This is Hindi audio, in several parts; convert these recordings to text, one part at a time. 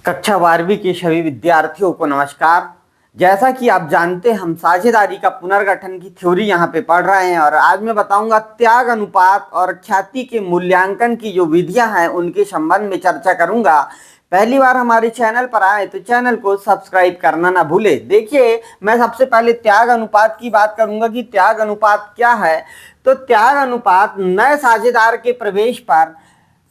कक्षा 12वीं के सभी विद्यार्थियों को नमस्कार। जैसा कि आप जानते हैं, हम साझेदारी का पुनर्गठन की थ्योरी यहाँ पे पढ़ रहे हैं और आज मैं बताऊंगा त्याग अनुपात और ख्याति के मूल्यांकन की जो विधियां हैं उनके संबंध में चर्चा करूंगा। पहली बार हमारे चैनल पर आए तो चैनल को सब्सक्राइब करना ना भूले। देखिए, मैं सबसे पहले त्याग अनुपात की बात करूंगा कि त्याग अनुपात क्या है। तो त्याग अनुपात नए साझेदार के प्रवेश पर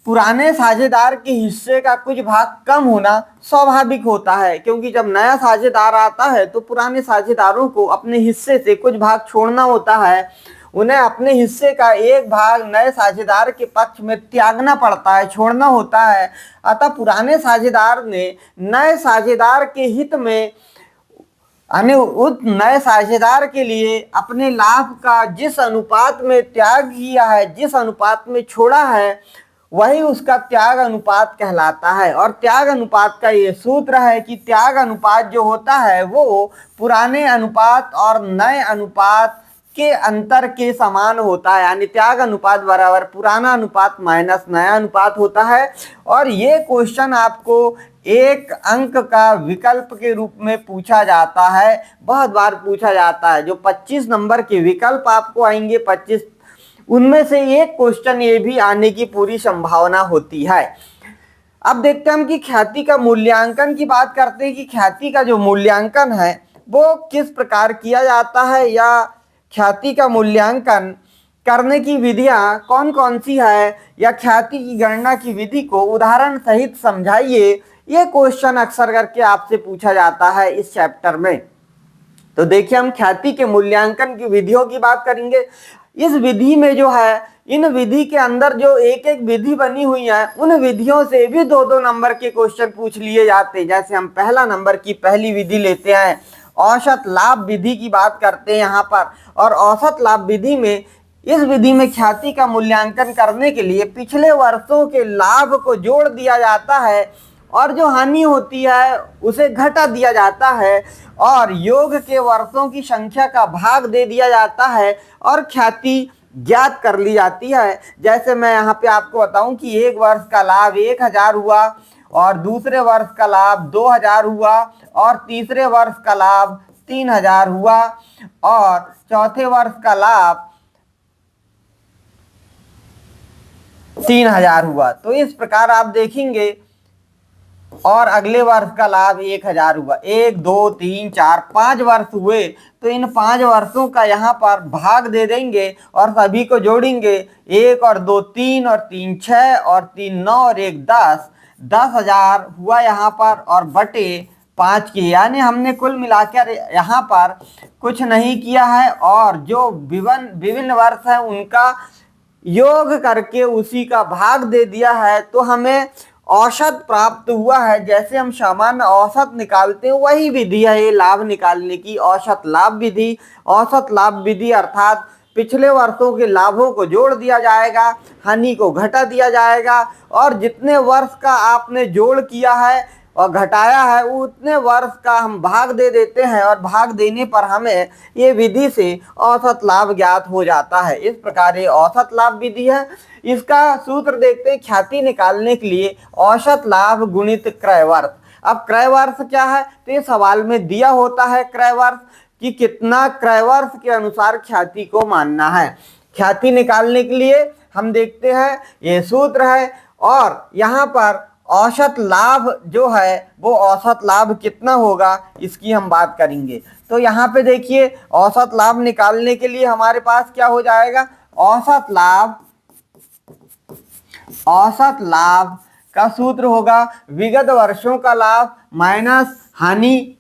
पुराने साझेदार के हिस्से का कुछ भाग कम होना स्वाभाविक होता है, क्योंकि जब नया साझेदार आता है तो पुराने साझेदारों को अपने हिस्से से कुछ भाग छोड़ना होता है। उन्हें अपने हिस्से का एक भाग नए साझेदार के पक्ष में त्यागना पड़ता है, छोड़ना होता है। अतः पुराने साझेदार ने नए साझेदार के हित में उस नए साझेदार के लिए अपने लाभ का जिस अनुपात में त्याग किया है, जिस अनुपात में छोड़ा है, वही उसका त्याग अनुपात कहलाता है। और त्याग अनुपात का ये सूत्र है कि त्याग अनुपात जो होता है वो पुराने अनुपात और नए अनुपात के अंतर के समान होता है, यानी त्याग अनुपात बराबर पुराना अनुपात माइनस नया अनुपात होता है। और ये क्वेश्चन आपको एक अंक का विकल्प के रूप में पूछा जाता है, बहुत बार पूछा जाता है। जो 25 नंबर के विकल्प आपको आएंगे 25, उनमें से एक क्वेश्चन ये भी आने की पूरी संभावना होती है। अब देखते हैं हम कि ख्याति का मूल्यांकन की बात करते हैं कि ख्याति का जो मूल्यांकन है वो किस प्रकार किया जाता है, या ख्याति का मूल्यांकन करने की विधियां कौन कौन सी है, या ख्याति की गणना की विधि को उदाहरण सहित समझाइए। ये क्वेश्चन अक्सर करके आपसे पूछा जाता है इस चैप्टर में। तो देखिए, हम ख्याति के मूल्यांकन की विधियों की बात करेंगे। इस विधि में जो है, इन विधि के अंदर जो एक एक विधि बनी हुई है, उन विधियों से भी दो दो नंबर के क्वेश्चन पूछ लिए जाते हैं। जैसे हम पहला नंबर की पहली विधि लेते हैं, औसत लाभ विधि की बात करते हैं यहाँ पर। और औसत लाभ विधि में, इस विधि में ख्याति का मूल्यांकन करने के लिए पिछले वर्षों के लाभ को जोड़ दिया जाता है और जो हानि होती है उसे घटा दिया जाता है, और योग के वर्षों की संख्या का भाग दे दिया जाता है और ख्याति ज्ञात कर ली जाती है। जैसे मैं यहाँ पे आपको बताऊं कि एक वर्ष का लाभ 1000 हुआ, और दूसरे वर्ष का लाभ 2000 हुआ, और तीसरे वर्ष का लाभ 3000 हुआ, और चौथे वर्ष का लाभ 3000 हुआ। तो इस प्रकार आप देखेंगे, और अगले वर्ष का लाभ 1000 हुआ। 1 2 3 4 5 वर्ष हुए, तो इन 5 वर्षों का यहाँ पर भाग दे देंगे और सभी को जोड़ेंगे। 1 और 2 3 और 3 6 और 3 9 और 1 10, 10,000 हुआ यहाँ पर, और बटे 5 की, यानी हमने कुल मिलाकर यहाँ पर कुछ नहीं किया है, और जो विभिन्न वर्ष है उनका योग करके उसी का भाग दे दिया है, तो हमें औसत प्राप्त हुआ है। जैसे हम सामान्य औसत निकालते हैं, वही विधि है ये लाभ निकालने की, औसत लाभ विधि। औसत लाभ विधि अर्थात पिछले वर्षों के लाभों को जोड़ दिया जाएगा, हानि को घटा दिया जाएगा, और जितने वर्ष का आपने जोड़ किया है और घटाया है उतने वर्ष का हम भाग दे देते हैं, और भाग देने पर हमें ये विधि से औसत लाभ ज्ञात हो जाता है। इस प्रकार ये औसत लाभ विधि है। इसका सूत्र देखते हैं ख्याति निकालने के लिए, औसत लाभ गुणित क्रय वर्ष। अब क्रय वर्ष क्या है, तो ये सवाल में दिया होता है क्रय वर्ष कि कितना क्रय वर्ष के अनुसार ख्याति को मानना है। ख्याति निकालने के लिए हम देखते हैं ये सूत्र है, और यहाँ पर औसत लाभ जो है वो औसत लाभ कितना होगा इसकी हम बात करेंगे। तो यहाँ पे देखिए, औसत लाभ निकालने के लिए हमारे पास क्या हो जाएगा, औसत लाभ का सूत्र होगा विगत वर्षों का लाभ माइनस हानि,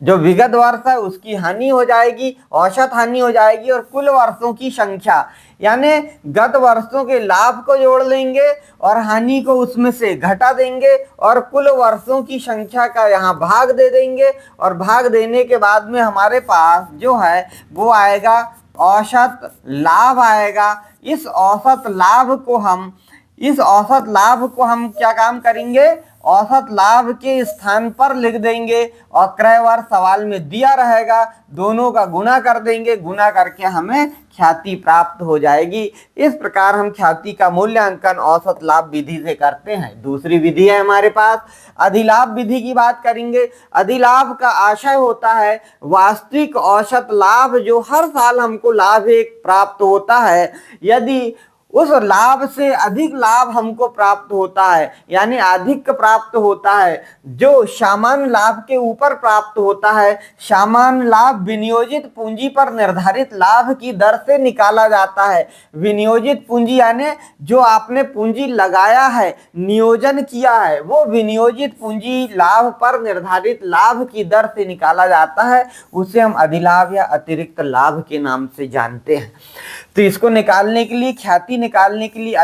जो विगत वर्ष है उसकी हानि हो जाएगी, औसत हानि हो जाएगी, और कुल वर्षों की संख्या, यानी गत वर्षों के लाभ को जोड़ लेंगे और हानि को उसमें से घटा देंगे, और कुल वर्षों की संख्या का यहाँ भाग दे देंगे, और भाग देने के बाद में हमारे पास जो है वो आएगा औसत लाभ आएगा। इस औसत लाभ को हम इस औसत लाभ को हम क्या काम करेंगे, औसत लाभ के स्थान पर लिख देंगे और क्रय वर्ग सवाल में दिया रहेगा, दोनों का गुणा कर देंगे, गुणा करके हमें ख्याति प्राप्त हो जाएगी। इस प्रकार हम ख्याति का मूल्यांकन औसत लाभ विधि से करते हैं। दूसरी विधि है हमारे पास अधिलाभ विधि की बात करेंगे। अधिलाभ का आशय होता है वास्तविक औसत लाभ जो हर साल हमको लाभ एक प्राप्त होता है, यदि उस लाभ से अधिक लाभ हमको प्राप्त होता है, यानी अधिक प्राप्त होता है, जो सामान्य लाभ के ऊपर प्राप्त होता है। सामान्य लाभ विनियोजित पूंजी पर निर्धारित लाभ की दर से निकाला जाता है। विनियोजित पूंजी यानी जो आपने पूंजी लगाया है, नियोजन किया है, वो विनियोजित पूंजी लाभ पर निर्धारित लाभ की दर से निकाला जाता है। उसे हम अधिलाभ या अतिरिक्त लाभ के नाम से जानते हैं। तो इसको निकालने के लिए, ख्याति निकालने के लिए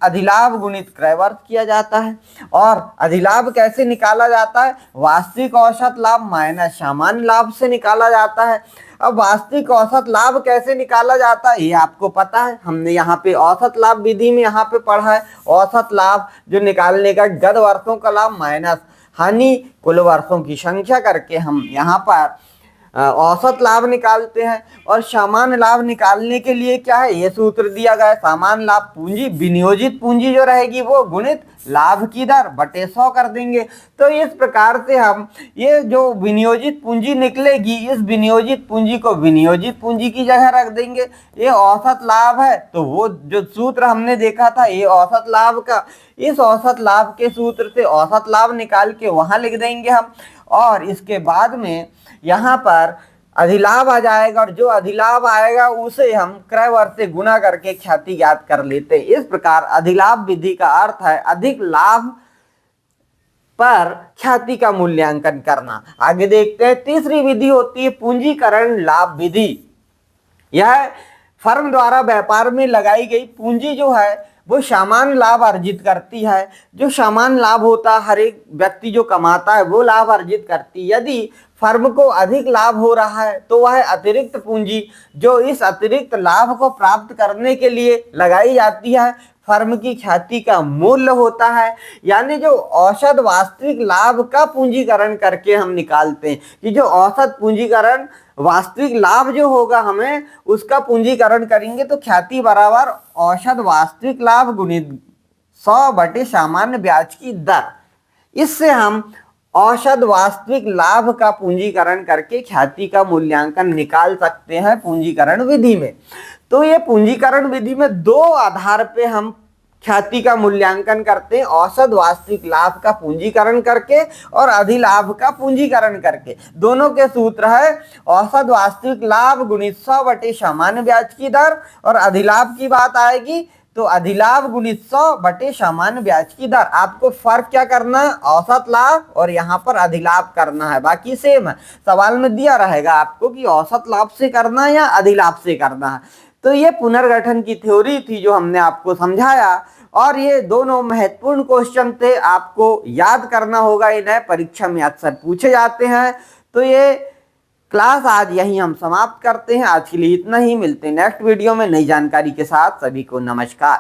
अधिलाभ गुणित क्रय वर्ग किया जाता है। और अधिलाभ कैसे निकाला जाता है, वास्तविक औसत लाभ माइनस सामान्य लाभ से निकाला जाता है। अब वास्तविक औसत लाभ कैसे निकाला जाता है ये आपको पता है, हमने यहाँ पे औसत लाभ विधि में यहाँ पे पढ़ा है। औसत लाभ जो निकालने का गत वर्षों का लाभ माइनस हानि कुल वर्षों की संख्या करके हम यहाँ पर औसत लाभ निकालते हैं। और सामान्य लाभ निकालने के लिए क्या है, ये सूत्र दिया गया है, सामान्य लाभ पूंजी विनियोजित पूंजी जो रहेगी वो गुणित लाभ की दर बटे 100 कर देंगे। तो इस प्रकार से हम ये जो विनियोजित पूंजी निकलेगी, इस विनियोजित पूंजी को विनियोजित पूंजी की जगह रख देंगे। ये औसत लाभ है, तो वो जो सूत्र हमने देखा था ये औसत लाभ का, इस औसत लाभ के सूत्र से औसत लाभ निकाल के वहां लिख देंगे हम। और इसके बाद में यहाँ पर अधिलाभ आ जाएगा, और जो अधिलाभ आएगा उसे हम क्रय वर्ग से गुणा करके ख्याति ज्ञात कर लेते हैं। इस प्रकार अधिलाभ विधि का अर्थ है अधिक लाभ पर ख्याति का मूल्यांकन करना। आगे देखते हैं, तीसरी विधि होती है पूंजीकरण लाभ विधि। यह फर्म द्वारा व्यापार में लगाई गई पूंजी जो है वो सामान्य लाभ अर्जित करती है। जो सामान्य लाभ होता है, हर एक व्यक्ति जो कमाता है वो लाभ अर्जित करती है। यदि फर्म को अधिक लाभ हो रहा है तो वह अतिरिक्त पूंजी जो इस अतिरिक्त लाभ को प्राप्त करने के लिए लगाई जाती है, फर्म की ख्याति का मूल्य होता है। यानी जो औसत वास्तविक लाभ का पूंजीकरण करके हम निकालते हैं कि जो औसत पूंजीकरण वास्तविक लाभ जो होगा हमें उसका पूंजीकरण करेंगे, तो ख्याति बराबर औसत वास्तविक लाभ गुणित 100 बटे सामान्य ब्याज की दर। इससे हम औसत वास्तविक लाभ का पूंजीकरण करके ख्याति का मूल्यांकन निकाल सकते हैं पूंजीकरण विधि में। तो ये पूंजीकरण विधि में दो आधार पे हम ख्याति का मूल्यांकन करते हैं, औसत वास्तविक लाभ का पूंजीकरण करके और अधिलाभ का पूंजीकरण करके। दोनों के सूत्र है औसत वास्तविक लाभ गुणित 100 बटे सामान्य ब्याज की दर, और अधिलाभ की बात आएगी तो अधिलाभ गुणित 100 बटे सामान्य ब्याज की दर। आपको फर्क क्या करना है, औसत लाभ और यहाँ पर अधिलाभ करना है, बाकी सेम है। सवाल में दिया रहेगा आपको कि औसत लाभ से करना है या अधिलाभ से करना है। तो ये पुनर्गठन की थ्योरी थी जो हमने आपको समझाया, और ये दोनों महत्वपूर्ण क्वेश्चन थे, आपको याद करना होगा, इन्हें परीक्षा में अक्सर पूछे जाते हैं। तो ये क्लास आज यहीं हम समाप्त करते हैं। आज के लिए इतना ही, मिलते हैं नेक्स्ट वीडियो में नई जानकारी के साथ। सभी को नमस्कार।